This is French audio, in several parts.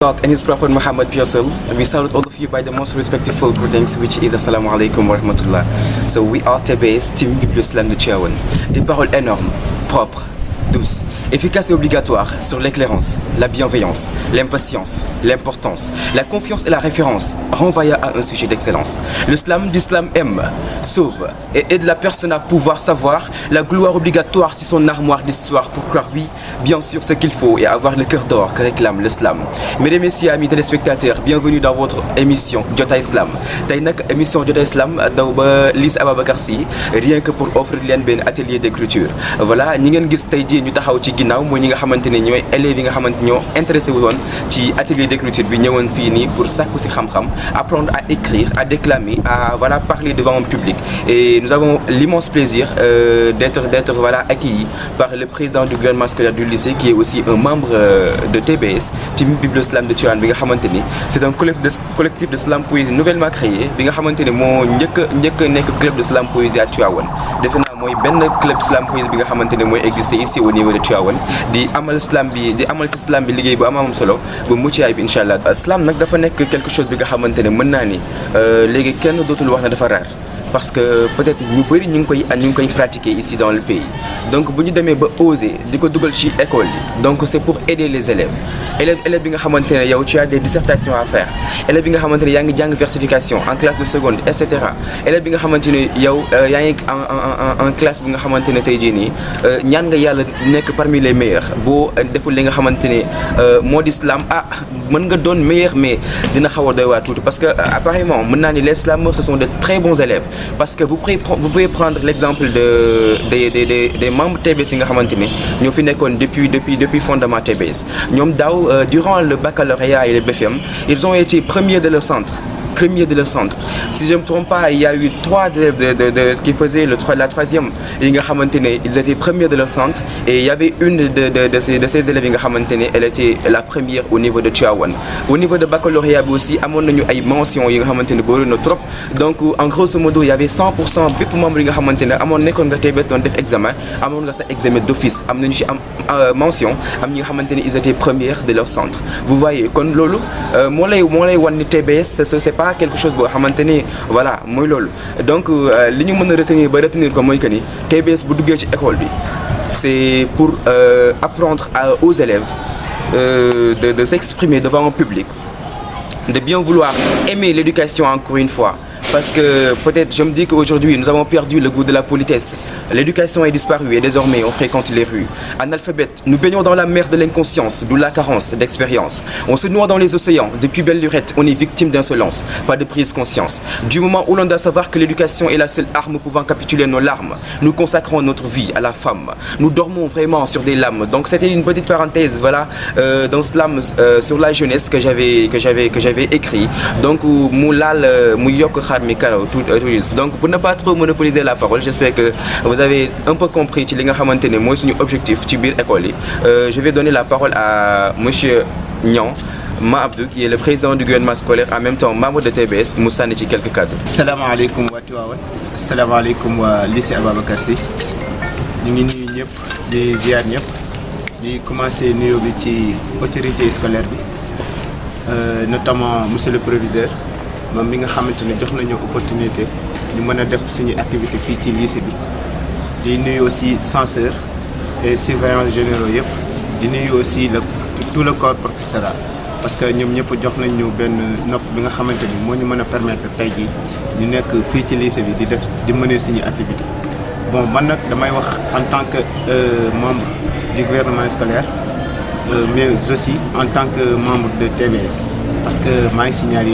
God and His Prophet Muhammad Piyasal, we salute all of you by the most respectful greetings, which is Assalamu alaikum wa rahmatullah. So we are TBS, Team Islam de Tivaouane. Des paroles énormes, propres, douces, efficaces et obligatoires sur l'éclairance, la bienveillance, l'impatience, l'importance, la confiance et la référence, renvoyant à un sujet d'excellence. L'islam aime, sauve et aide la personne à pouvoir savoir la gloire obligatoire sur son armoire d'histoire pour croire oui, bien sûr ce qu'il faut et avoir le cœur d'or que réclame l'islam. Mesdames, messieurs, amis téléspectateurs, bienvenue dans votre émission Jota Islam. Tey nag émission Jota Islam daw ba lycée Ababacar Sy rien que pour offrir leen benn atelier d'écriture. Voilà ñi ngeen gis tey jii ñu taxaw ci ginnaaw mooy ñi nga xamante ne ñooy élèves yi nga xamante ñoo intéressé wu woon ci atelier d'écriture bi ñëwoon fii nii pour sàkku si xam-xam, apprendre à écrire, à déclamer, à voilà parler devant un public. Et nous avons l'immense plaisir d'être voilà accueillis par le président du gouvernement scolaire du lycée qui est aussi un membre de TBS, Team Islam de Tivaouane bi nga xamante ni c'est un collectif de slam poésie nouvellement créé bi nga xamante ni moo njëkk nekk club de slam poésie à Tivaouane. Defe naa mooy benn club slam poésie bi nga xamante ne mooy existé ici au niveau de Tivaouane di amal ci slam bi liggéey bu am solo bu mucc ayib incha allah. Slam nag dafa nekk quelque chose bi nga xamante ne mën naa ni léegi kenn dootul wax ne dafa raar. Parce que peut-être ñu bëri ñu ngi koy pratiquer ici dans le pays donc bu ñu demee ba oser di ko dugal ci école yi donc c'est pour aider les élèves bi nga xamante ne yow tu as des dissertations à faire élèves bi nga xamante ne yaa ngi jàng versification en classe de seconde et cetera élèves bi nga xamante ne yow yaa ngi en classe bi nga xamante ne tey jii nii ñaan nga yàlla nekk parmi les meilleurs boo deful li nga xamante ne moo di slam mën nga doon meilleur mais dina xaw a doy waa tuuti parce que apparemment mën naa ni les slameurs ce sont de très bons élèves. Parce que vous pouvez prendre l'exemple des membres TBS yi nga xamante ni ñoo fi nekkoon depuis fondement TBS ñoom daaw durant le baccalauréat et le BFM ils ont été premiers de leur centre. Si je ne me trompe pas, il y a eu 3 élèves qui faisaient la troisième. Ils étaient premiers de leur centre et il y avait une de ces élèves elle était la première au niveau de Tivaouane. Au niveau de baccalauréat aussi, il y a eu mentions trop. Donc en grosso modo, il y avait 100% bépp membre qui ont fait examen, examen d'office, mention, ils étaient premiers de leur centre. Vous voyez, quand lolo, moi les TBS, c'est pas quelque chose boo xamante ni voilà mooy loolu donc li ñu mën a retenir ko mooy que ni TBS bu duggee ci école bi c'est pour apprendre aux élèves de s'exprimer devant un public, de bien vouloir aimer l'éducation encore une fois. Parce que peut-être je me dis qu'aujourd'hui nous avons perdu le goût de la politesse. L'éducation est disparue et désormais on fréquente les rues. Analphabètes, nous baignons dans la mer de l'inconscience, d'où la carence d'expérience. On se noie dans les océans, depuis belle lurette, on est victime d'insolence, pas de prise de conscience. Du moment où l'on doit savoir que l'éducation est la seule arme pouvant capituler nos larmes, nous consacrons notre vie à la femme. Nous dormons vraiment sur des lames. Donc c'était une petite parenthèse, voilà, dans slam sur la jeunesse que j'avais écrit. Donc moulal mouyok. Donc pour ne pas trop monopoliser la parole, j'espère que vous avez un peu compris ci li nga xamante ne mooy suñu objectif ci biir école yi. Je vais donner la parole à monsieur Niang Ma Abdou qui est le président du gouvernement scolaire en même temps membre de TBS mu sànni ci quelques cadres. Asalaamaaleykum waa Tivaouane, asalaamaaleykum waa lycée Ababacar Sy, ñu ngi nuyu ñëpp di ziar ñëpp di commencer nuyoo bi ci autorité scolaire bi notamment monsieur le proviseur. moom mi nga xamante ne jox nañu opportunité ñu mën a def suñu activité fii ci lycée bi di nuyu aussi censeurs et surveillants généraux yëpp di nuyu aussi tout le corps professoral parce que ñoom ñëpp jox nañu benn nopp bi nga xamante ni moo ñu mën a permettre tey jii ñu nekk fii ci lycée bi di mener suñu activité. Bon man nag damay wax en tant que membre du gouvernement scolaire mais aussi en tant que membre de TBS parce que maa ngi si ñaar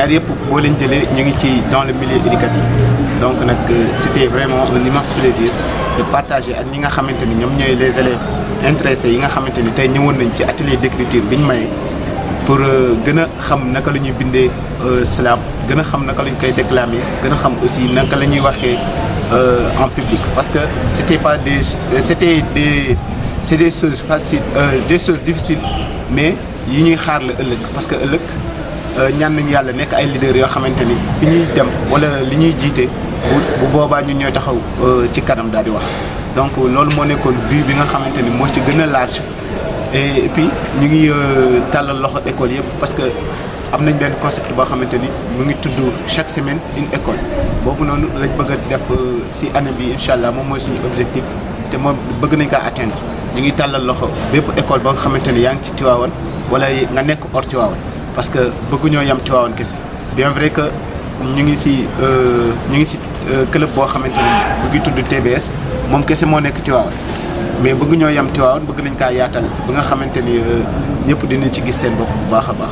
yëpp boo leen jëlee ñu ngi ci dans le milieu éducatif donc nag c'était vraiment un immense plaisir de partager ak ñi nga xamante ni ñoom ñooy les élèves intéressés yi nga xamante ni tey ñëwoon nañ ci atelier d'écriture bi ñu maye pour gën a xam naka la ñuy bindee slam gën a xam naka la ñu koy déclamer gën a xam aussi naka la ñuy waxee en public parce que c'est des choses faciles des choses difficiles mais yi ñuy xaar la ëllëg parce que ëllëg ñaan nañu yàlla nekk ay leaders yoo xamante ni fi ñuy dem wala li ñuy jiite bu boobaa ñun ñooy taxaw ci kanam daal di wax donc loolu moo nekkoon but bi nga xamante ni moo ci gën a large et puis ñu ngi tàllal loxo école yëpp parce que am nañ benn concept boo xamante ni mu ngi tudd chaque semaine une école boobu noonu lañ bëgg a def ci année bi incha allah moom mooy suñu objectif te moom bëgg nañ kaa atteindre ñu ngi tàllal loxo bépp école ba nga xamante ni yaa ngi ci Tivaouane wala nga nekk hors Tivaouane parce que bëgguñoo yam Tivaouane kese bien vrai que ñu ngi ci club boo xamante ni mu ngi tudd TBS moom kese moo nekk Tivaouane mais bëgg ñoo yam Tivaouane bëgg nañ kaa yaatal ba nga xamante ni ñëpp dinañ ci gis seen bopp bu baax a baax.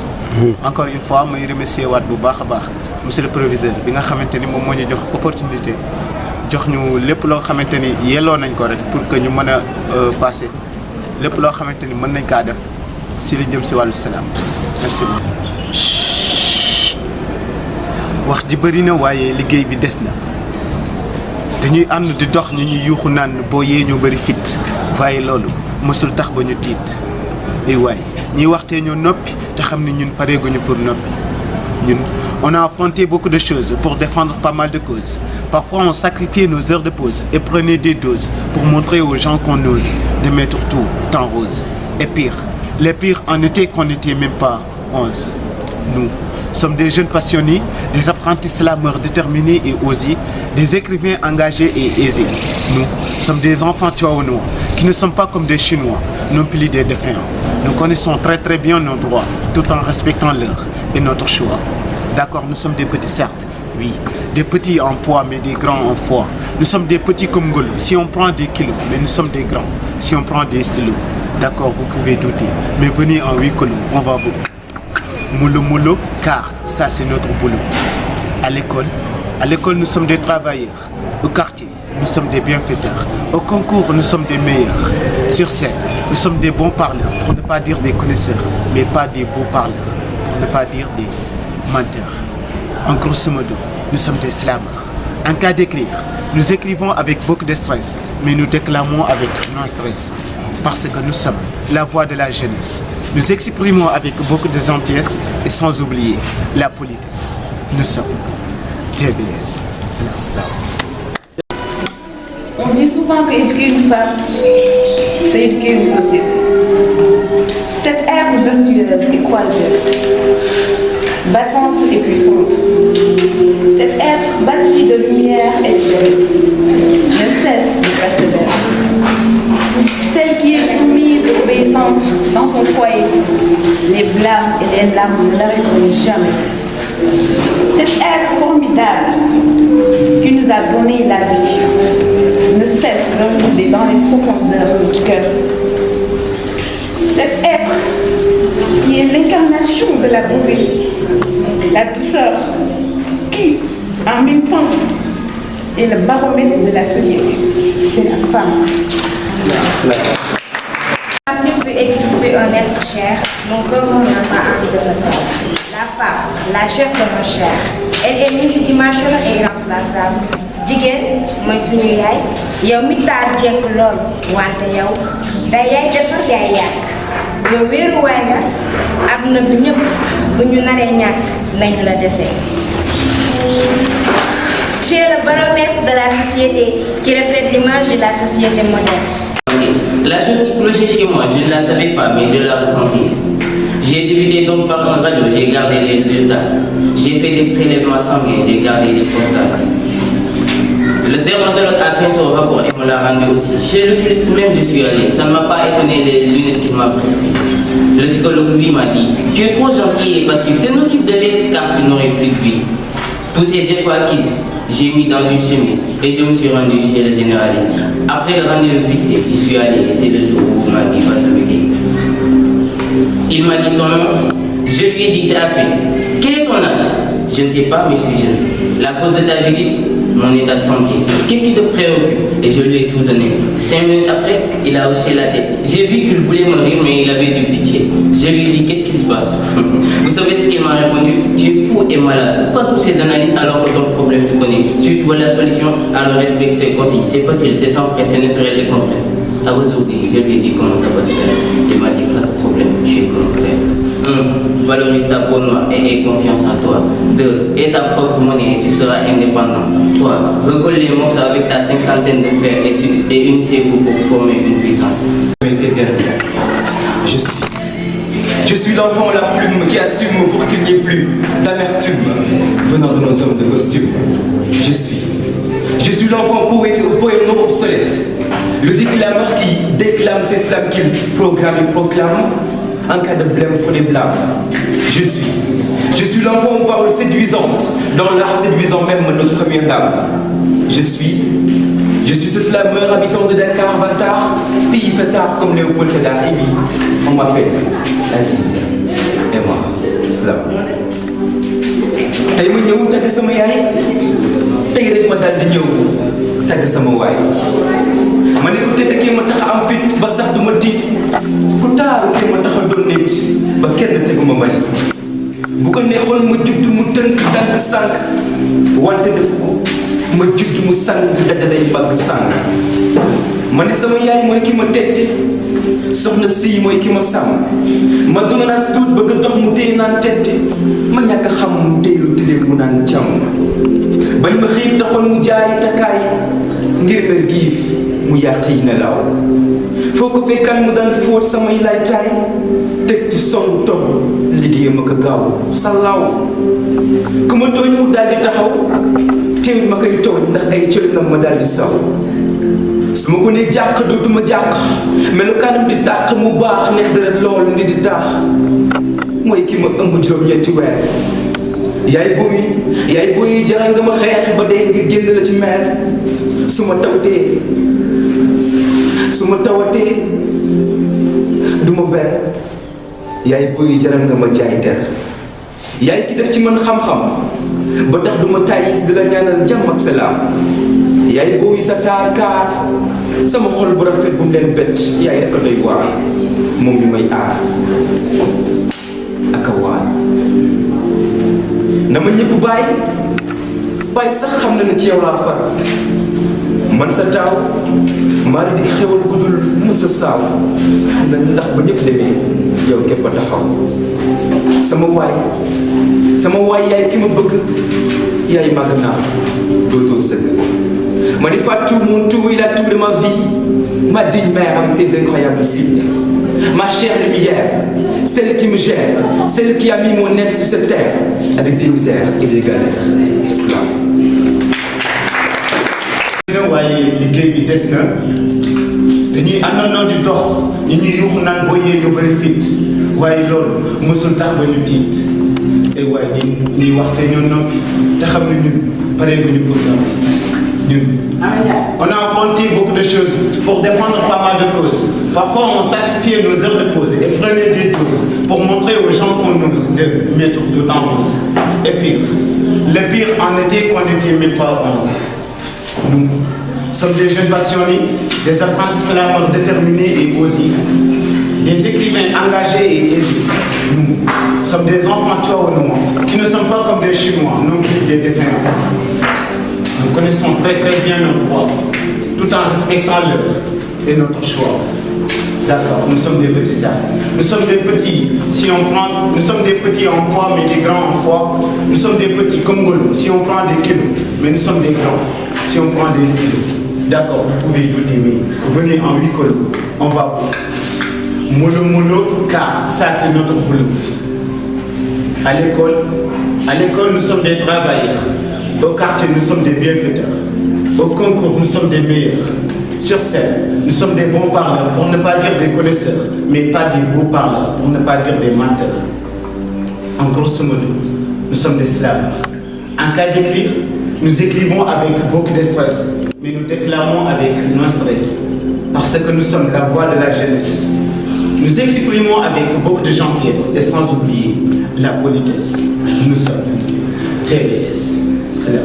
encore une fois may remercier waat bu baax a baax monsieur le proviseur bi nga xamante ni moom moo ñu jox opportunité jox ñu lépp loo xamante ni yelloo nañ ko rek pour que ñu mën a passer lépp loo xamante ni mën nañ kaa def si li jëm si wàllu salaam merci beaucoup. wax ji bëri na waaye liggéey bi des na. dañuy ànd di dox ñu ñuy yuuxu naan boo yee ñoo bëri fit waaye loolu mësul tax ba ñu tiit di waaye ñiy waxtee ñoo noppi te xam ne ñun pareeguñu pour noppi ñun on a affronté beaucoup de choses pour défendre pas mal de causes. Parfois on sacrifiait nos heures de pause et prenait des doses pour montrer aux gens qu'on ose de mettre tout en rose. Et pire, les pires en étaient qu'on n'était même pas 11. Nous sommes des jeunes passionnés, des apprentis slameurs déterminés et osés, des écrivains engagés et aisés. Nous sommes des enfants tivaouanois qui ne sommes pas comme des Chinois, non plus des défunts. Nous connaissons très très bien nos droits, tout en respectant leurs et notre choix. D'accord, nous sommes des petits certes, oui, des petits en poids mais des grands en foi. Nous sommes des petits comme Ngolo, si on prend des kilos, mais nous sommes des grands, si on prend des stylos. D'accord, vous pouvez douter, mais venez en huis clos, on va vous... Moulou, car ça c'est notre boulot. À l'école nous sommes des travailleurs. Au quartier, nous sommes des bienfaiteurs. Au concours, nous sommes des meilleurs. Sur scène, nous sommes des bons parleurs, pour ne pas dire des connaisseurs, mais pas des beaux parleurs, pour ne pas dire des menteurs. En grosso modo, nous sommes des slameurs. En cas d'écrire, nous écrivons avec beaucoup de stress, mais nous déclamons avec non-stress. Parce que nous sommes la voix de la jeunesse. Nous exprimons avec beaucoup de gentillesse et sans oublier la politesse. Nous sommes TBS. On dit souvent qu'éduquer une femme, c'est éduquer une société. Cette ère vertueuse et courageuse, battante et puissante, cet être bâti de lumière et de jeunesse, ne cesse de persévérer. Celle qui est soumise et obéissante dans son foyer, les blâmes et les larmes ne l'arrêteront jamais. Cet être formidable qui nous a donné la vie ne cesse de remonter dans les profondeurs du cœur. Cet être qui est l'incarnation de la beauté, la douceur, qui en même temps est le baromètre de la société, c'est la femme. La femme ne peut éclipser un être cher, mon cœur n'a pas envie de se perdre. La femme, la chef de nos chairs, elle est multidimensionnelle et irremplaçable. Jigéen mooy suñu yaay yow mi taar jekk lool wante yow day yaay defar yaay yàq yow wéeruwaay nga àdduna bi ñëpp bu ñu naree ñàkk nañu la dese. Tu es le baromètre de la société qui reflète l'image de la société moderne. La chose qui clochait chez moi, je ne la savais pas, mais je la ressentais. J'ai débuté donc par un radio, j'ai gardé les résultats. J'ai fait des prélèvements sanguins, j'ai gardé les constats. Le dermatologue a fait son rapport et me l'a rendu aussi. Chez l'oculiste même, je suis allé. Ça ne m'a pas étonné les lunettes qu'il m'a prescrites. Le psychologue lui m'a dit, tu es trop gentil et passif. C'est nocif de l'être car tu n'aurais plus de vie. Tous ces défauts acquis, j'ai mis dans une chemise et je me suis rendu chez le généraliste. Après le rendez-vous fixé, j'y suis allé et c'est le jour où ma vie va se régler. Il m'a dit ton nom, je lui ai dit c'est Afrique. Quel est ton âge? Je ne sais pas mais je suis jeune. La cause de ta visite? Mon état de santé. Qu'est-ce qui te préoccupe? Et je lui ai tout donné. 5 minutes après, il a hoché la tête. J'ai vu qu'il voulait me rire mais il avait du pitié. Je lui ai dit qu'est-ce qui se passe? Vous savez ce qu'il m'a répondu? Tu es fou et malade. Pourquoi toutes ces analyses alors que ton problème tu connais? Si tu veux la solution, alors respecte ses consignes. C'est facile, c'est sans frais, c'est naturel et concret. À vos ordres, je lui ai dit comment ça va se faire. Il m'a dit pas de problème, tu es comme frère. 1. Valorise ta peau noire et aie confiance en toi. 2. Aie ta propre monnaie et tu seras indépendant. 3. Recolle les morceaux avec ta cinquantaine de frères et unissez-vous pour former une puissance. L'été dernière, Je suis l'enfant à la plume qui assume pour qu'il n'y ait plus d'amertume venant de nos hommes de costume. Je suis l'enfant poète au poème non obsolète, le déclameur qui déclame ses slams qu'il programme et proclame en cas de blême pour des blâmes. Je suis l'enfant aux paroles séduisantes, dans l'art séduisant même notre première dame. Je suis ce slameur habitant de Dakar, Vatar, pays fêtard comme Léopold Sédar Ibi. On m'appelle Aziz et moi, Slam. Tey ma ñëw tagg sama yaay tey rek ma daal di ñëw tagg sama waay ma ne ku tedd kii ma tax a am fit ba sax du ma tiit ku taaru kii ma tax a doon nit ba kenn teguma mbalit bu ko neexoon ma judd mu tënk tànk sànq wante def ko ma judd mu sang dajalay bagg sang ma ne sama yaay mooy ki ma tette soxna si mooy ki ma sàmm ma duna naas tuut bëgg a dox mu téye naan tette ma ñàkk a xam mu téye lu tilim mu naan càmm bañ ma xiif taxoon mu jaay takkaay ngir mer giif mu yàq yi nelaw foo ko fekkan mu daan fóot samay lay taay teg ci songu togg liggéey ma ko gaaw sa laaw ku ma tooñ mu daal di taxaw teewul ma koy tooñ ndax ay cël nag ma daal di saw su ma ko ne jàq dootuma jàq melokaanam di tàq mu baax neex deret lool ni di taax mooy ki ma ëmb juróom-ñetti weer yaay booy jaral nga ma xeex ba dee ngir génn la ci meer su ma tawatee du ma ber yaay booy jaral nga ma jaay der yaay ki def ci man xam-xam ba tax du ma tàyyis di la ñaanal jàmm ak salaam yaay booy sa taar kaar sama xol bu rafet bu mu leen bett yaay rek a doy waar moom mi may aar ak a waar na ma ñëpp bàyyi sax xam na ne ci yow laa far man sa taaw maa di xewal gudul mësa saaw na ndax ba ñëpp demee yow képp a taxaw sama waay yaay ki ma bëgg yaay màgg naa dootoo sëgg ma di fàttu mon tout il a tout de ma vie ma digne mère avec ses incroyables signes ma chère lumière celle qui me gère celle qui a mis mon être sur cette terre avec des misères et des galères Islam. waaye liggéey bi des na dañuy àndandoo di dox ñi ñuy yuuxu naan boo yee nga bëri fit waaye loolu mosul tax ba ñu tiit et waaye ñuy wax te ñoo noppi te xam ne ñun pareeguñu pour ñun. On a affronté beaucoup de choses pour défendre pas mal de causes. Parfois on sacrifiait nos heures de pause et prenait des pauses pour montrer aux gens qu'on ose de mettre tout en pause. Et pire, le pire en était qu'on était 1000 par 11. Nous sommes des jeunes passionnés, des apprentis slameurs déterminés et osés, des écrivains engagés et aisés. Nous sommes des enfants tuaonois qui ne sont pas comme des Chinois, non plus des défunts. Nous connaissons très bien nos droits, tout en respectant l'heure et notre choix. D'accord, nous sommes des petits sacs. Nous sommes des petits, si on prend, nous sommes des petits en poids, mais des grands en foi. Nous sommes des petits comme Golo, si on prend des kilos, mais nous sommes des grands, si on prend des stylos. D'accord, vous pouvez douter, mais venez en 8 colos, on va mollo, car ça c'est notre boulot. À l'école, nous sommes des travailleurs. Au quartier, nous sommes des bienfaiteurs. Au concours, nous sommes des meilleurs. Sur scène, nous sommes des bons parleurs, pour ne pas dire des connaisseurs, mais pas des beaux parleurs, pour ne pas dire des menteurs. En grosso modo, nous sommes des slameurs. En cas d'écrire, nous écrivons avec beaucoup de stress, mais nous déclamons avec non stress, parce que nous sommes la voix de la jeunesse. Nous exprimons avec beaucoup de gentillesse et sans oublier la politesse. Nous sommes TBS. Cela.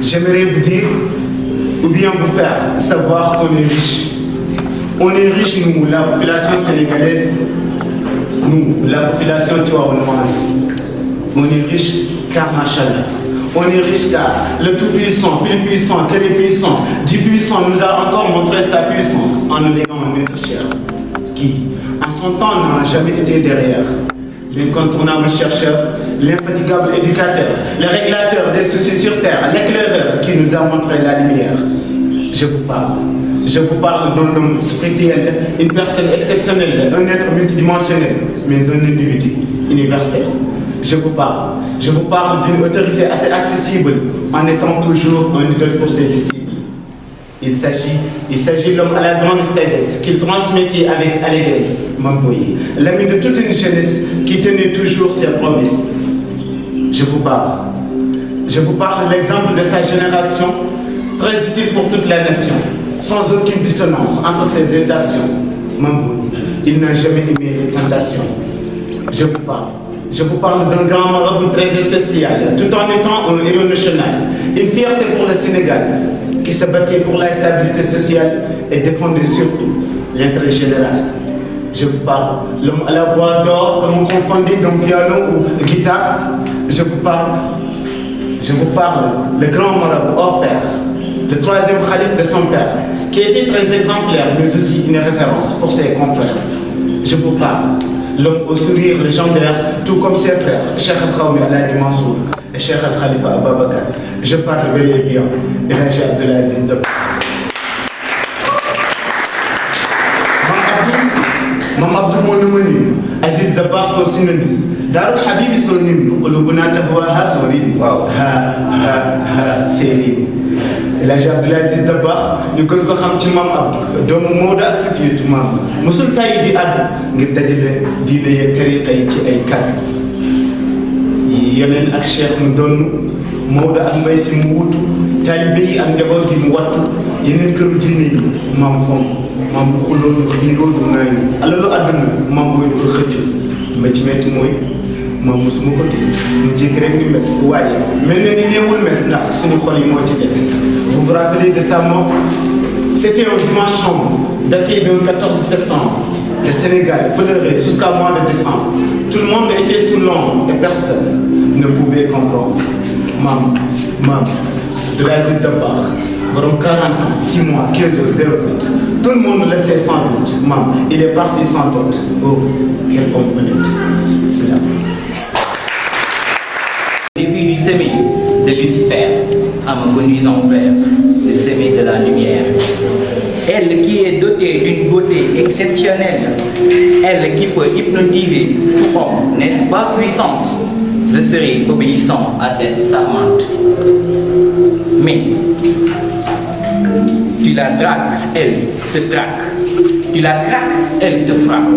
J'aimerais vous dire, ou bien vous faire savoir qu'on est riche. On est riche, nous, la population sénégalaise, nous, la population tivaouanoise. On est riche car, machallah. On est riche car le Tout-Puissant, plus puissant que les puissants, du puissant nous a encore montré sa puissance en nous léguant un être cher, qui, en son temps, n'a jamais été derrière. L'incontournable chercheur, l'infatigable éducateur, le régulateur des soucis sur terre, l'éclaireur qui nous a montré la lumière. je vous parle. Je vous parle d'un homme spirituel, une personne exceptionnelle, un être multidimensionnel, mais un individu universel. Je vous parle. Je vous parle d'une autorité assez accessible, en étant toujours un idole pour ses disciples. Il s'agit de l'homme à la grande sagesse qu'il transmettait avec allégresse, Mamboye, l'ami de toute une jeunesse qui tenait toujours ses promesses. Je vous parle. Je vous parle de l'exemple de sa génération, très utile pour toute la nation, sans aucune dissonance entre ses irritations. Mamboye, il n'a jamais aimé les tentations. Je vous parle. Je vous parle d'un grand marabout très spécial, tout en étant un héros national, une fierté pour le Sénégal, qui se battait pour la stabilité sociale et défendait surtout l'intérêt général. Je vous parle, l'homme à la voix d'or que l'on confondait d'un piano ou de guitare. Je vous parle, le grand marabout hors pair, le troisième khalife de son père, qui était très exemplaire, mais aussi une référence pour ses confrères. Je vous parle, l'homme au sourire légendaire, tout comme ses frères, Cheikh Al-Khawmi Alhaji Mansour et Cheikh Al-Khalifa Ababakar. Je parle bel et bien de Elhaji Abdelaziz Dabakh. Mam Abdou mon homonyme, Aziz Dabakh son synonyme, Darul Habib son hymne, Qulubuna tahwaha son rythme. C'est rythme. Elhaji Abdelaziz Dabakh ñu gën ko xam ci Mam Abdou doomu Maodo ak Safiyatu Maam mosul tay di àddu ngir dajale diine yeeg tariqa yi ci ay kàddu yeneen ak Cheikh mu doon Maodo ak Mbaye Sy mu wutu taalibe yi ak njaboot gi mu wattu yeneen këru diine yi maam fonk maam bu xuloo ñu xiiroo du ngaayu alalu àdduna maam booy du ko xëccu ma ci metti mooy maam mosuma ko gis mu jékki rek ni mes waaye mel na ni néewul mes ndax suñu xol yi moo ci des. Vous vous rappelez de sa mort? C'était un dimanche sombre, daté du 14 septembre. Le Sénégal pleurait jusqu'à mois de décembre. Tout le monde était sous l'ombre et personne ne pouvait comprendre. Mam Abdelaziz Dabakh, borom 40 ans, 6 mois, 15 jours, 0 faute. Tout le monde le sait sans doute. Mam, il est parti sans doute. Oh, quel homme honnête. C'est là. Début du sommet de Lucifer, en me conduisant vers le sommet de la lumière. Elle qui est dotée d'une beauté exceptionnelle, elle qui peut hypnotiser tout homme, n'est-ce pas puissante? Je serai obéissant à cette servante. Mais tu la dragues, elle te traque. Tu la craques, elle te frappe.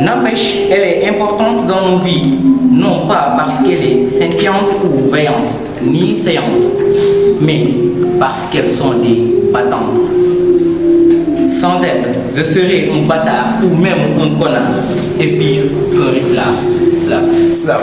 N'empêche, elle est importante dans nos vies, non pas parce qu'elle est sentiente ou veillante, ni séante, mais parce qu'elles sont des battantes. Sans elle, je serais un bâtard ou même un connard, et pire qu'un riflard. Slap.